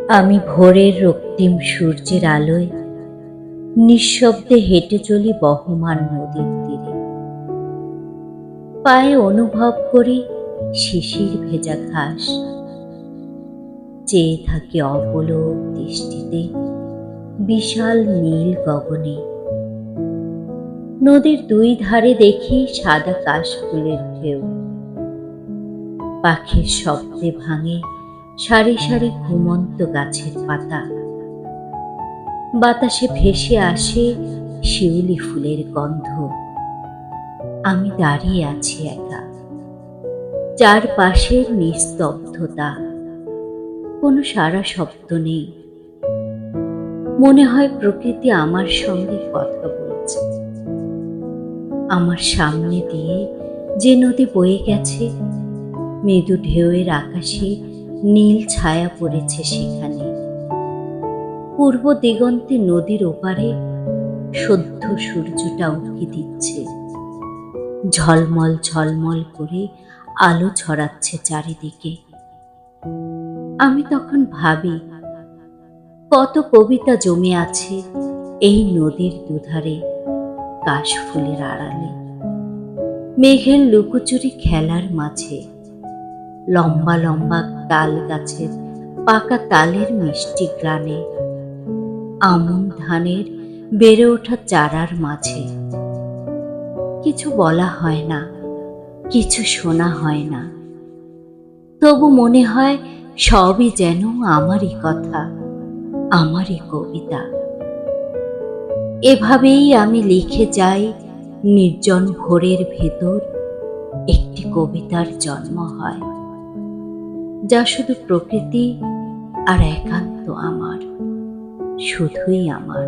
আমি ভোরের রক্তিম সূর্যের আলোয় নিঃশব্দে হেঁটে চলি বহমান নদীর তীরে। পায়ে অনুভব করি শিশির ভেজা ঘাস, চেয়ে থাকি অপলক দৃষ্টিতে বিশাল নীল গগনে। নদীর দুই ধারে দেখি সাদা কাশফুলের ঢেউ, পাখির শব্দে ভাঙে সারি সারি ঘুমন্ত গাছের পাতা। বাতাসে ভেসে আসে শিউলি ফুলের গন্ধ। আমি দাঁড়িয়ে আছি একা, চারপাশের নিস্তব্ধতা, কোনো সারা শব্দ নেই। মনে হয় প্রকৃতি আমার সঙ্গে কথা বলছে। আমার সামনে দিয়ে যে নদী বয়ে গেছে, মৃদু ঢেউয়ের আকাশে নীল ছায়া পড়েছে সেখানে। পূর্ব দিগন্তে নদীর ওপারে সদ্য সূর্যটা উঁকি দিচ্ছে, ঝলমল ঝলমল করে আলো ছড়াচ্ছে চারিদিকে। আমি তখন ভাবি, কত কবিতা জমে আছে এই নদীর দুধারে কাশফুলের আড়ালে, মেঘের লুকোচুরি খেলার মাঝে, লম্বা লম্বা তাল গাছের পাকা তালের মিষ্টি গ্রানে, আমন ধানের বেড়ে ওঠা চারার মাঝে। কিছু বলা হয় না, কিছু শোনা হয় না, তবু মনে হয় সবই যেন আমারই কথা, আমারই কবিতা। এভাবেই আমি লিখে যাই নির্জন ভোরের ভেতর একটি কবিতার জন্ম হয়, যা শুধু প্রকৃতি আর একান্ত আমার, শুধুই আমার।